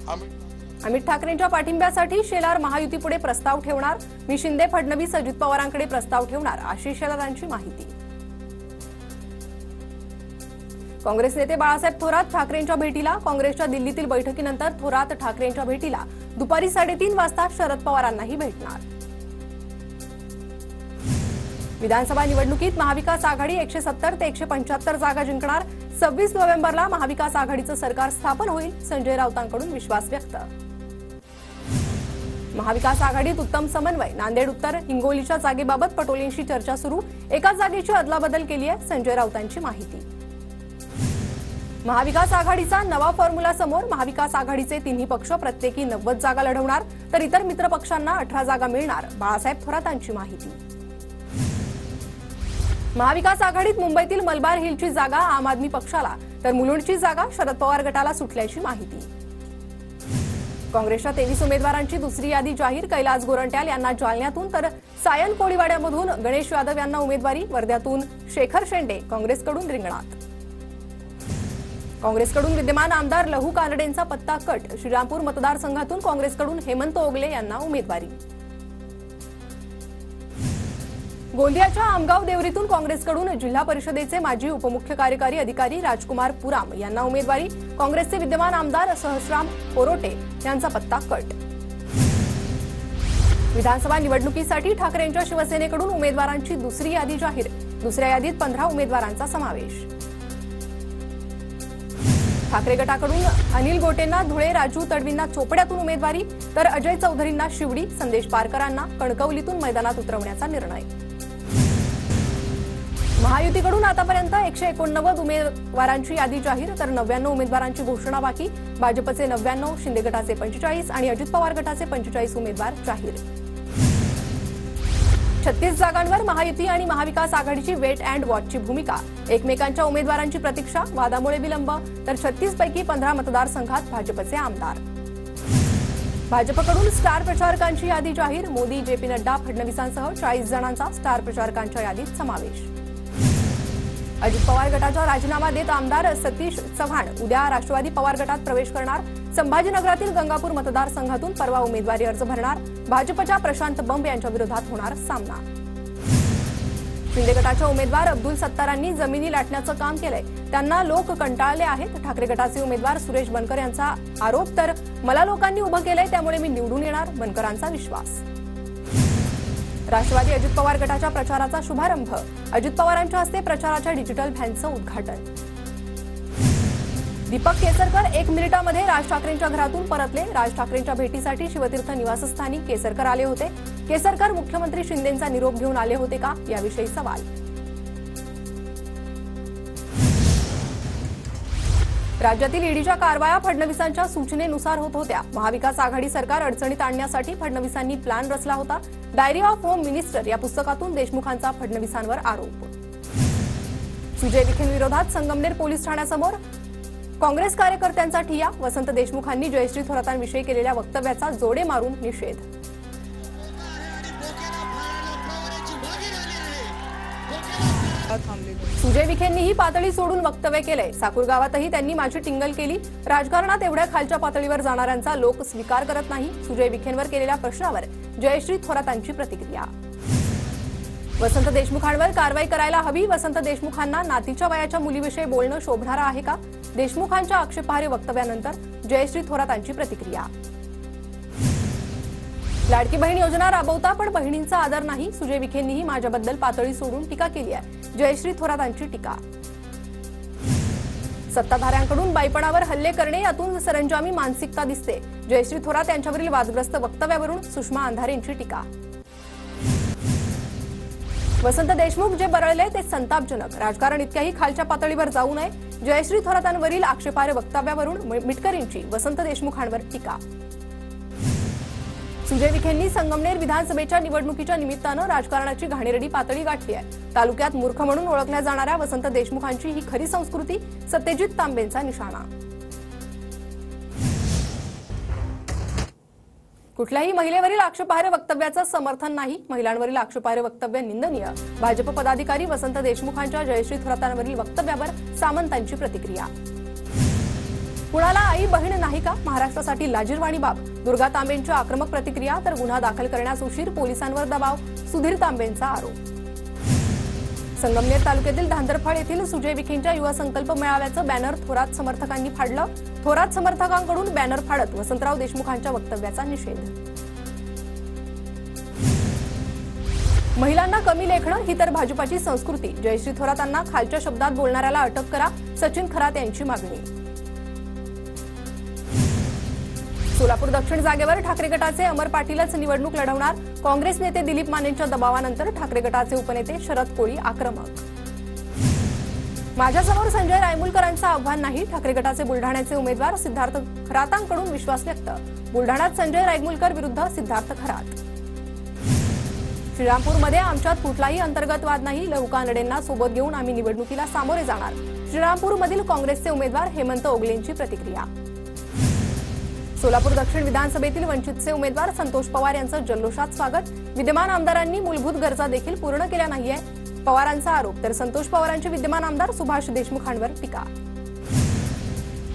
अमित ठाकरेंच्या पाठिंब्यासाठी शेलार महायुतीपुढे प्रस्ताव ठेवणार। मी शिंदे फडणवीस अजित पवारांकडे प्रस्ताव ठेवणार, आशिष शेलारांची माहिती। काँग्रेस नेते बाळासाहेब थोरात ठाकरेंच्या भेटीला। काँग्रेसच्या दिल्लीतील बैठकीनंतर थोरात ठाकरेंच्या भेटीला दुपारी 3:30 वाजता शरद पवारांनाही भेटणार। विधानसभा निवडणुकीत महाविकास आघाडी 170 ते 175 जागा जिंकणार। 26 नोव्हेंबरला महाविकास आघाडीचं सरकार स्थापन होईल, संजय राऊतांकडून विश्वास व्यक्त। महाविकास आघाडीत उत्तम समन्वय। नांदेड उत्तर हिंगोलीच्या जागेबाबत पटोलेंशी चर्चा सुरू। एकाच जागेची अदलाबदल केली आहे, संजय राऊतांची माहिती। महाविकास आघाडीचा नवा फॉर्म्युला समोर। महाविकास आघाडीचे तिन्ही पक्ष प्रत्येकी 90 जागा लढवणार, तर इतर मित्र पक्षांना 18 जागा मिळणार, बाळासाहेब थोरातांची माहिती। महाविकास आघाडीत मुंबईतील मलबार हिलची जागा आम आदमी पक्षाला, तर मुलुंडची जागा शरद पवार गटाला सुटल्याची माहिती। काँग्रेसच्या 23 उमेदवारांची दुसरी यादी जाहीर। कैलास गोरंट्याल यांना जालन्यातून, तर सायन कोळीवाड्यामधून गणेश यादव यांना उमेदवारी। वर्ध्यातून शेखर शेंडे काँग्रेसकडून रिंगणात। काँग्रेसकडून विद्यमान आमदार लहू कानडेंचा पत्ता कट। श्रीरामपूर मतदारसंघातून काँग्रेसकडून हेमंत ओगले यांना उमेदवारी। गोंदियाच्या आमगाव देवरीतून काँग्रेसकडून जिल्हा परिषदेचे माजी उपमुख्य कार्यकारी अधिकारी राजकुमार पुराम यांना उमेदवारी। काँग्रेसचे विद्यमान आमदार सहस्राम कोरोटे यांचा पत्ता कट। विधानसभा निवडणुकीसाठी ठाकरेंच्या शिवसेनेकडून उमेदवारांची दुसरी यादी जाहीर। दुसऱ्या यादीत 15 उमेदवारांचा समावेश। ठाकरे गटाकडून अनिल गोटेंना धुळे, राजू तडवींना चोपड्यातून उमेदवारी, तर अजय चौधरींना शिवडी, संदेश पारकरांना कणकवलीतून मैदानात उतरवण्याचा निर्णय। महायुतीकडून आतापर्यंत 189 उमेदवारांची यादी जाहीर, तर 99 उमेदवारांची घोषणा बाकी। भाजपचे 99, शिंदे गटाचे 45 आणि अजित पवार गटाचे 45 उमेदवार जाहीर। 36 जागांवर महायुती आणि महाविकास आघाडीची वेट अँड वॉचची भूमिका। एकमेकांच्या उमेदवारांची प्रतीक्षा, वादामुळे विलंब, तर 36 पैकी 15 मतदारसंघात भाजपचे आमदार। भाजपकडून स्टार प्रचारकांची यादी जाहीर। मोदी, जेपी नड्डा, फडणवीसांसह 40 जणांचा स्टार प्रचारकांच्या यादीत समावेश। अजित पवार गटाचा राजीनामा देत आमदार सतीश चव्हाण उद्या राष्ट्रवादी पवार गटात प्रवेश करणार। संभाजीनगरातील गंगापूर मतदारसंघातून परवा उमेदवारी अर्ज भरणार। भाजपच्या प्रशांत बंब यांच्या विरोधात होणार सामना। शिंदे गटाच्या उमेदवार अब्दुल सत्तारांनी जमिनी लाटण्याचं काम केलंय, त्यांना लोक कंटाळले आहेत। ठाकरे गटाचे उमेदवार सुरेश बनकर यांचा आरोप, तर मला लोकांनी उभं केलंय त्यामुळे मी निवडून येणार, बनकरांचा विश्वास। राष्ट्रवादी अजित पवार गटाच्या प्रचाराचा शुभारंभ। अजित पवारांच्या हस्ते प्रचाराच्या डिजिटल व्हॅनचं उद्घाटन। दीपक केसरकर 1 मिनिटामध्ये राज ठाकरेंच्या घरातून परतले। राज ठाकरेंच्या भेटीसाठी शिवतीर्थ निवासस्थानी केसरकर आले होते। केसरकर मुख्यमंत्री शिंदेंचा निरोप घेऊन आले होते का, याविषयी सवाल। राज्यातील ईडीच्या कारवाया फडणवीसांच्या सूचनेनुसार होत होत्या। महाविकास आघाडी सरकार अडचणीत आणण्यासाठी फडणवीसांनी प्लॅन रचला होता। डायरी ऑफ होम मिनिस्टर या पुस्तकातून देशमुखांचा फडणवीसांवर आरोप। सुजय विखेंविरोधात संगमनेर पोलीस ठाण्यासमोर काँग्रेस कार्यकर्त्यांचा ठिय्या। वसंत देशमुखांनी जयश्री थोरातांविषयी केलेल्या वक्तव्याचा जोडे मारून निषेध। सुजय विखेंनीही पातळी सोडून वक्तव्य केलंय। साकूर गावातही त्यांनी माझी टिंगल केली। राजकारणात एवढ्या खालच्या पातळीवर जाणाऱ्यांचा लोक स्वीकार करत नाही। सुजय विखेंवर केलेल्या प्रश्नावर जयश्री थोरातांची प्रतिक्रिया। वसंत देशमुखांवर कारवाई करायला हवी। वसंत देशमुखांना नातीच्या वयाच्या मुलीविषयी बोलणं शोभणारं आहे का? देशमुखांच्या आक्षेपार्ह वक्तव्यानंतर जयश्री थोरातांची प्रतिक्रिया। लाडकी बहीण योजना राबवता पण बहिणींचा आदर नाही। सुजय विखेंनीही माझ्याबद्दल पातळी सोडून टीका केली आहे। जयश्री थोरातांची टीका। सत्ताधाऱ्यांकडून बाईपणावर हल्ले करणे यातून सरंजामी मानसिकता दिसते। जयश्री थोरात यांच्यावरील वादग्रस्त वक्तव्यावरून सुषमा अंधारेंची टीका। वसंत देशमुख जे बरळले ते संतापजनक। राजकारण इतक्याही खालच्या पातळीवर जाऊ नये। जयश्री थोरातांवरील आक्षेपार्ह वक्तव्यावरून मिटकरींची वसंत देशमुखांवर टीका। सुजय विखेंनी संगमनेर विधानसभेच्या निवडणुकीच्या निमित्तानं राजकारणाची घाणेरडी पातळी गाठली आहे। तालुक्यात मूर्ख म्हणून ओळखल्या जाणाऱ्या वसंत देशमुखांची ही खरी संस्कृती, सत्यजित तांबेंचा निशाणा। कुठल्याही महिलेवरील आक्षेपार्ह वक्तव्याचं समर्थन नाही। महिलांवरील आक्षेपार्ह वक्तव्य निंदनीय। भाजप पदाधिकारी वसंत देशमुखांच्या जयश्री थोरातांवरील वक्तव्यावर सामंतांची प्रतिक्रिया। कुणाला आई बहीण नाही का? महाराष्ट्रासाठी लाजिरवाणी बाब. दुर्गा तांबेंची आक्रमक प्रतिक्रिया, तर गुन्हा दाखल करण्यास उशीर, पोलिसांवर दबाव, सुधीर तांबेंचा आरोप. संगमनेर तालुक्यातील धांदरफळ येथील सुजय विखेंच्या युवा संकल्प मेळाव्याचं बॅनर थोरात समर्थकांनी फाडलं. थोरात समर्थकांकडून बॅनर फाडत वसंतराव देशमुखांच्या वक्तव्याचा निषेध. महिलांना कमी लेखणं ही तर भाजपाची संस्कृती. जयश्री थोरातांना खालच्या शब्दात बोलणाऱ्याला अटक करा, सचिन खरात यांची मागणी. सोलापूर दक्षिण जागेवर ठाकरे गटाचे अमर पाटीलच निवडणूक लढवणार. काँग्रेस नेते दिलीप मानेंच्या दबावानंतर ठाकरे गटाचे उपनेते शरद कोळी आक्रमक. माझ्यासमोर संजय रायमुलकरांचं आव्हान नाही. ठाकरे गटाचे बुलढाण्याचे उमेदवार सिद्धार्थ खरातांकडून विश्वास व्यक्त. बुलढाण्यात संजय रायमुलकर विरुद्ध सिद्धार्थ खरात. श्रीरामपूरमध्ये आमच्यात कुठलाही अंतर्गत वाद नाही. लहू कानडेंना सोबत घेऊन आम्ही निवडणुकीला सामोरे जाणार. श्रीरामपूरमधील काँग्रेसचे उमेदवार हेमंत ओगलेंची प्रतिक्रिया. सोलापूर दक्षिण विधानसभेतील वंचितचे उमेदवार संतोष पवार यांचं जल्लोषात स्वागत. विद्यमान आमदारांनी मूलभूत गरजा देखील पूर्ण केल्या नाहीये, पवारांचा आरोप. तर संतोष पवारांचे विद्यमान आमदार सुभाष देशमुखांवर टीका.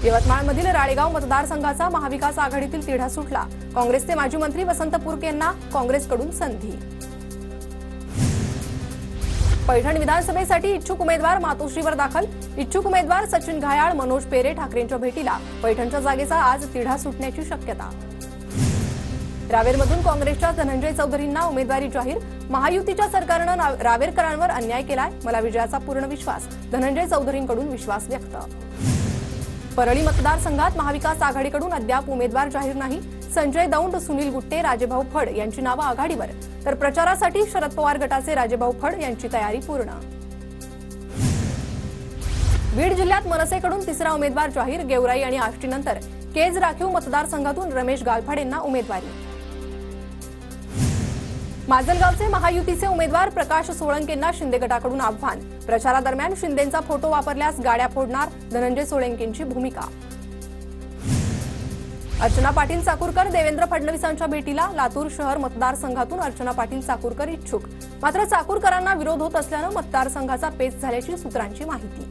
यवतमाळमधील राळेगाव मतदारसंघाचा महाविकास आघाडीतील तिढा सुटला. काँग्रेसचे माजी मंत्री वसंत पुरके यांना काँग्रेसकडून संधी. पैठण विधानसभेसाठी इच्छुक उमेदवार मातोश्रीवर दाखल. इच्छुक उमेदवार सचिन घायाळ, मनोज पेरे ठाकरेंच्या भेटीला. पैठणच्या जागेचा आज तिढा सुटण्याची शक्यता. रावेरमधून काँग्रेसच्या धनंजय चौधरींना उमेदवारी जाहीर. महायुतीच्या सरकारनं रावेरकरांवर अन्याय केलाय, मला विजयाचा पूर्ण विश्वास. धनंजय चौधरींकडून विश्वास व्यक्त. परळी मतदारसंघात महाविकास आघाडीकडून अद्याप उमेदवार जाहीर नाही. संजय दौंड, सुनील गुट्टे, राजेभाऊ फड यांची नावं आघाडीवर. तर प्रचारासाठी शरद पवार गटाचे राजेभाऊ फड यांची तयारी पूर्ण. बीड जिल्ह्यात मनसेकडून तिसरा उमेदवार जाहीर. गेवराई आणि आष्टीनंतर केज राखीव मतदारसंघातून रमेश गालफाडेंना उमेदवारी. माजलगावचे महायुतीचे उमेदवार प्रकाश सोळंकेंना शिंदे गटाकडून आव्हान. प्रचारादरम्यान शिंदेंचा फोटो वापरल्यास गाड्या फोडणार, धनंजय सोळंकेंची भूमिका. अर्चना पाटील चाकूरकर देवेंद्र फडणवीसांच्या भेटीला. लातूर शहर मतदारसंघातून अर्चना पाटील चाकूरकर इच्छुक. मात्र चाकूरकरांना विरोध होत असल्यानं मतदारसंघाचा पेच झाल्याची सूत्रांची माहिती.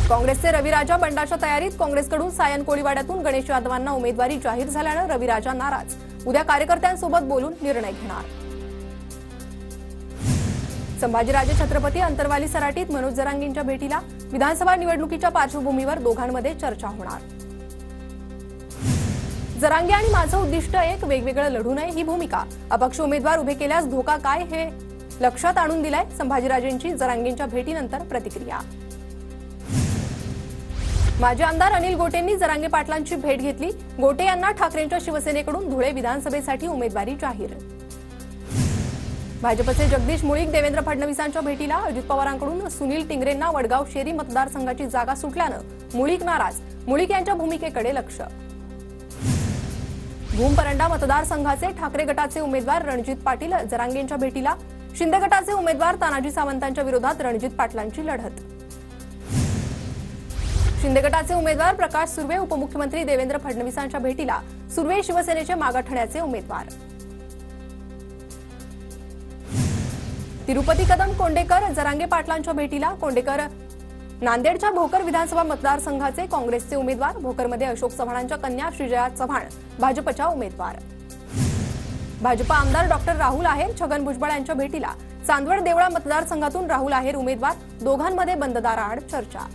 काँग्रेसचे रविराजा बंडाच्या तयारीत. काँग्रेसकडून सायन कोळीवाड्यातून गणेश यादवांना उमेदवारी जाहीर झाल्यानं रविराजा नाराज. उद्या कार्यकर्त्यांसोबत बोलून निर्णय घेणार. संभाजीराजे छत्रपती अंतरवाली सराटीत मनोज जरांगेंच्या भेटीला. विधानसभा निवडणुकीच्या पार्श्वभूमीवर दोघांमध्ये चर्चा होणार. जरांगे आणि माझं उद्दिष्ट एक, वेगवेगळं लढू नये ही भूमिका. अपक्ष उमेदवार उभे केल्यास धोका काय हे लक्षात आणून दिलाय. संभाजीराजेंची जरांगेंच्या भेटीनंतर प्रतिक्रिया. माजी आमदार अनिल गोटेंनी जरांगे पाटलांची भेट घेतली. गोटे यांना ठाकरेंच्या शिवसेनेकडून धुळे विधानसभेसाठी उमेदवारी जाहीर. भाजपचे जगदीश मुळीक देवेंद्र फडणवीसांच्या भेटीला. अजित पवारांकडून सुनील टिंगरेंना वडगाव शेरी मतदारसंघाची जागा सुटल्यानं मुळीक नाराज. मुळीक यांच्या भूमिकेकडे लक्ष. भूमपरंडा मतदारसंघाचे ठाकरे गटाचे उमेदवार रणजित पाटील जरांगेंच्या भेटीला. शिंदे गटाचे उमेदवार तानाजी सावंतांच्या विरोधात रणजित पाटलांची लढत. शिंदे गटाचे उमेदवार प्रकाश सुर्वे उपमुख्यमंत्री देवेंद्र फडणवीसांच्या भेटीला. सुर्वे शिवसेनेचे मागाठण्याचे उमेदवार. तिरुपती कदम कोंडेकर जरांगे पाटलांच्या भेटीला. कोंडेकर नांदेडच्या भोकर विधानसभा मतदारसंघाचे काँग्रेसचे उमेदवार. भोकरमध्ये अशोक चव्हाणांच्या कन्या श्रीजया चव्हाण भाजपच्या उमेदवार. भाजपा आमदार डॉक्टर राहुल आहेर छगन भुजबळ यांच्या भेटीला. चांदवड देवळा मतदारसंघातून राहुल आहेर उमेदवार. दोघांमध्ये बंद दाराआड चर्चा.